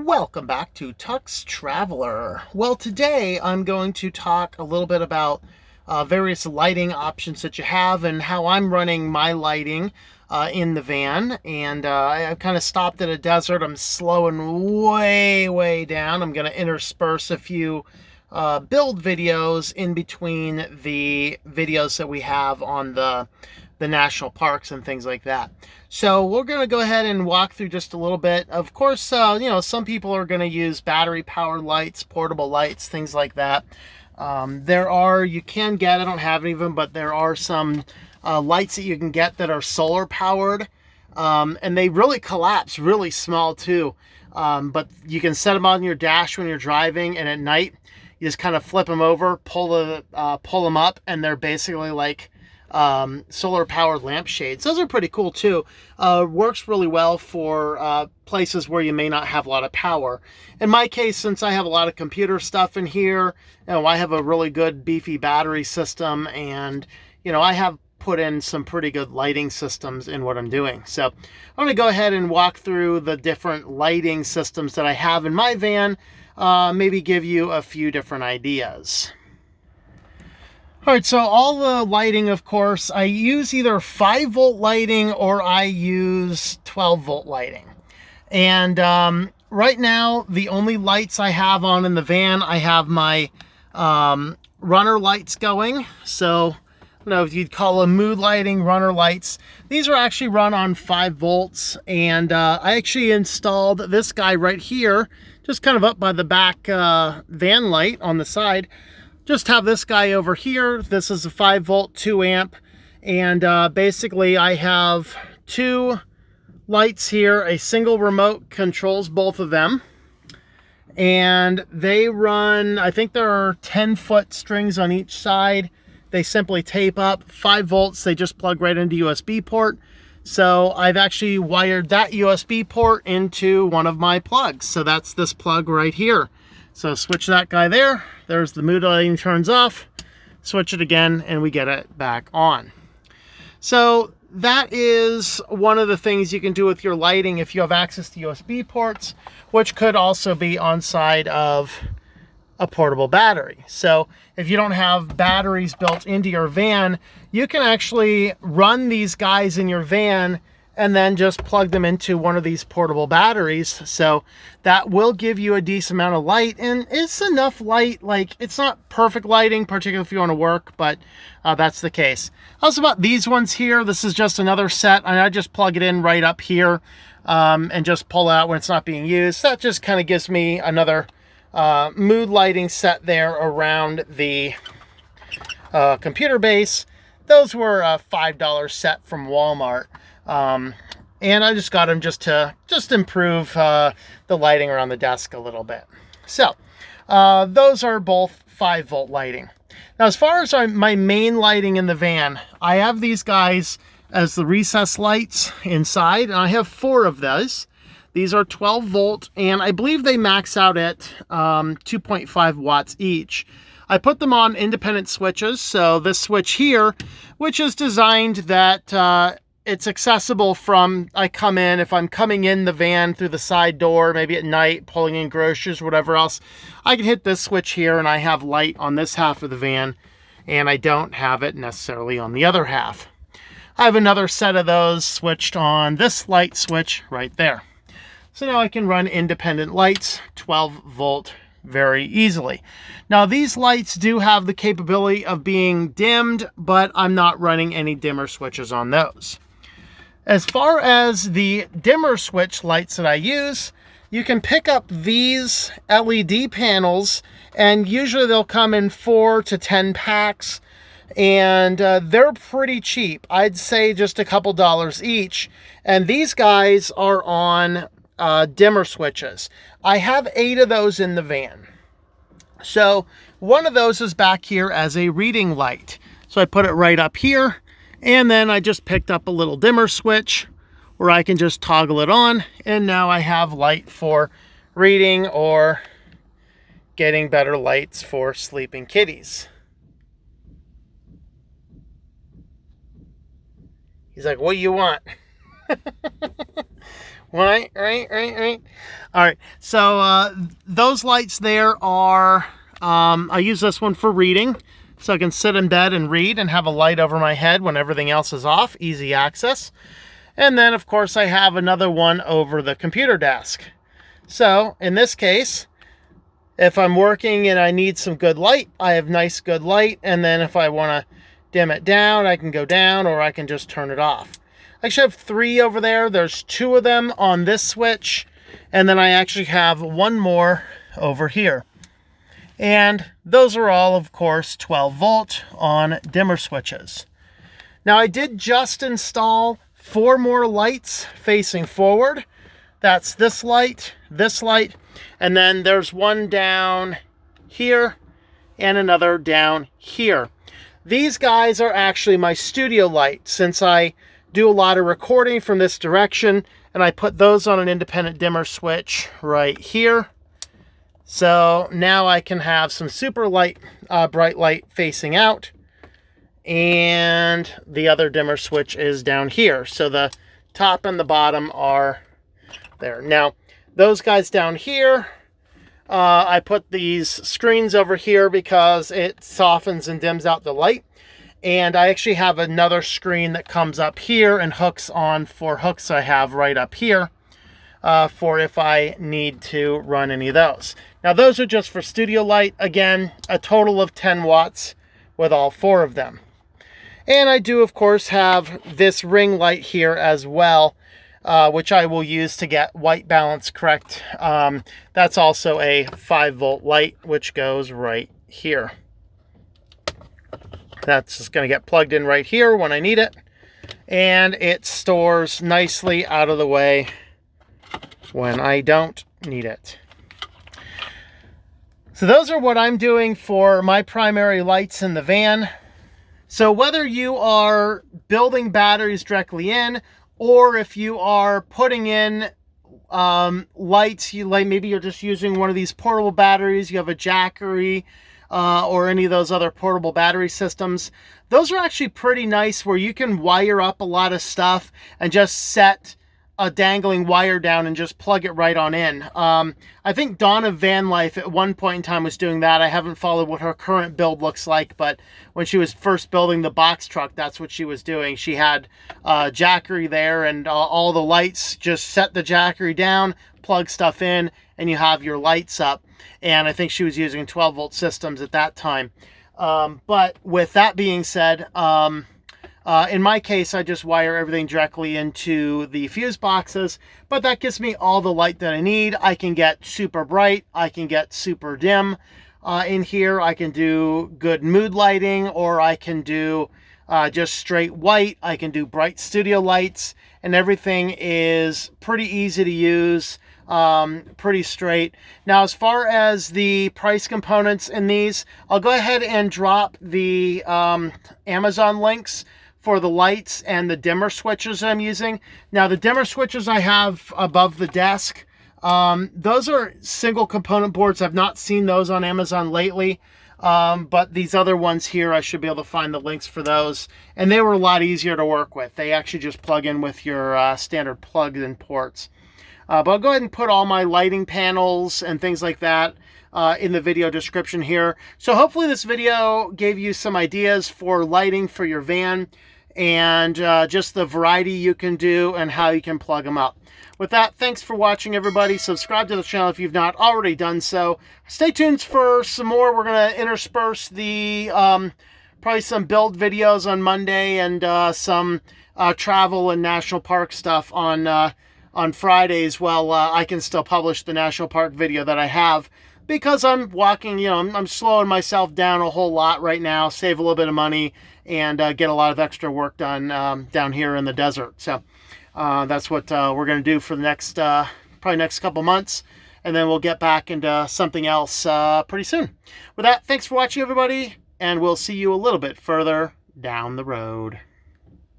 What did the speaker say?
Welcome back to Tux Traveler. Well, today I'm going to talk a little bit about various lighting options that you have and how I'm running my lighting in the van. And I've kind of stopped at a desert. I'm slowing way down. I'm going to intersperse a few build videos in between the videos that we have on the national parks and things like that. So we're going to go ahead and walk through just a little bit. Of course, some people are going to use battery powered lights, portable lights, things like that. You can get, I don't have any of them, but there are some lights that you can get that are solar powered. And they really collapse really small too. But you can set them on your dash when you're driving, and at night you just kind of flip them over, pull them up, and they're basically like solar powered lampshades. Those are pretty cool too. Works really well for places where you may not have a lot of power. In my case, since I have a lot of computer stuff in here, I have a really good beefy battery system, and I have put in some pretty good lighting systems in what I'm doing. So I'm going to go ahead and walk through the different lighting systems that I have in my van, maybe give you a few different ideas. All right, so all the lighting, of course, I use either 5-volt lighting or I use 12-volt lighting. And right now, the only lights I have on in the van, I have my runner lights going. So, I don't know if you'd call them mood lighting, runner lights. These are actually run on 5 volts. And I actually installed this guy right here, just kind of up by the back van light on the side. Just have this guy over here. This is a 5-volt, 2-amp, and basically I have 2 lights here. A single remote controls both of them, and they run, I think there are 10-foot strings on each side. They simply tape up. 5 volts, they just plug right into USB port. So I've actually wired that USB port into one of my plugs. So that's this plug right here. So switch that guy there. There's the mood lighting turns off. Switch it again and we get it back on. So that is one of the things you can do with your lighting if you have access to USB ports, which could also be on side of a portable battery. So if you don't have batteries built into your van, you can actually run these guys in your van and then just plug them into one of these portable batteries. So that will give you a decent amount of light, and it's enough light. Like, it's not perfect lighting, particularly if you want to work, but that's the case. Also about these ones here, this is just another set, and I just plug it in right up here and just pull out when it's not being used. That just kind of gives me another mood lighting set there around the computer base. Those were a $5 set from Walmart. And I just got them just to improve the lighting around the desk a little bit. So those are both 5-volt lighting. Now, as far as my main lighting in the van, I have these guys as the recess lights inside, and I have 4 of those. These are 12-volt, and I believe they max out at 2.5 watts each. I put them on independent switches. So this switch here, which is designed that it's accessible from, I come in, if I'm coming in the van through the side door, maybe at night, pulling in groceries, whatever else, I can hit this switch here and I have light on this half of the van, and I don't have it necessarily on the other half. I have another set of those switched on this light switch right there. So now I can run independent lights, 12-volt, very easily. Now these lights do have the capability of being dimmed, but I'm not running any dimmer switches on those. As far as the dimmer switch lights that I use, you can pick up these LED panels, and usually they'll come in 4 to 10 packs, and they're pretty cheap. I'd say just a couple dollars each, and these guys are on dimmer switches. I have 8 of those in the van. So one of those is back here as a reading light. So I put it right up here, and then I just picked up a little dimmer switch where I can just toggle it on, and now I have light for reading or getting better lights for sleeping kitties. He's like, what do you want? Right. All right. So those lights there are, I use this one for reading. So I can sit in bed and read and have a light over my head when everything else is off. Easy access. And then, of course, I have another one over the computer desk. So in this case, if I'm working and I need some good light, I have nice good light. And then if I want to dim it down, I can go down, or I can just turn it off. I actually have 3 over there. There's 2 of them on this switch. And then I actually have 1 more over here. And those are all, of course, 12 volt on dimmer switches. Now I did just install 4 more lights facing forward. That's this light, and then there's one down here and another down here. These guys are actually my studio light, since I do a lot of recording from this direction, and I put those on an independent dimmer switch right here. So now I can have some super light, bright light facing out, and the other dimmer switch is down here. So the top and the bottom are there. Now, those guys down here, I put these screens over here because it softens and dims out the light. And I actually have another screen that comes up here and hooks on 4 hooks I have right up here for if I need to run any of those. Now, those are just for studio light. Again, a total of 10 watts with all 4 of them. And I do, of course, have this ring light here as well, which I will use to get white balance correct. That's also a 5 volt light, which goes right here. That's just going to get plugged in right here when I need it. And it stores nicely out of the way when I don't need it. So those are what I'm doing for my primary lights in the van. So whether you are building batteries directly in, or if you are putting in lights, maybe you're just using one of these portable batteries, you have a Jackery or any of those other portable battery systems, those are actually pretty nice, where you can wire up a lot of stuff and just set a dangling wire down and just plug it right on in. I think Donna Van Life at one point in time was doing that. I haven't followed what her current build looks like, but when she was first building the box truck, that's what she was doing. She had Jackery there, and all the lights, just set the Jackery down, plug stuff in, and you have your lights up. And I think she was using 12 volt systems at that time. But with that being said, in my case, I just wire everything directly into the fuse boxes, but that gives me all the light that I need. I can get super bright, I can get super dim in here. I can do good mood lighting, or I can do just straight white. I can do bright studio lights, and everything is pretty easy to use, pretty straight. Now, as far as the price components in these, I'll go ahead and drop the Amazon links for the lights and the dimmer switches I'm using. Now, the dimmer switches I have above the desk, those are single component boards. I've not seen those on Amazon lately, but these other ones here, I should be able to find the links for those. And they were a lot easier to work with. They actually just plug in with your standard plug-in ports. But I'll go ahead and put all my lighting panels and things like that in the video description here. So hopefully this video gave you some ideas for lighting for your van, and just the variety you can do and how you can plug them up. With that, thanks for watching, everybody. Subscribe to the channel if you've not already done so. Stay tuned for some more. We're going to intersperse the probably some build videos on Monday, and some travel and national park stuff on Fridays. While I can still publish the national park video that I have, because I'm walking, you know, I'm slowing myself down a whole lot right now, save a little bit of money, and get a lot of extra work done down here in the desert. So that's what we're going to do for the next, probably next couple months, and then we'll get back into something else pretty soon. With that, thanks for watching, everybody, and we'll see you a little bit further down the road.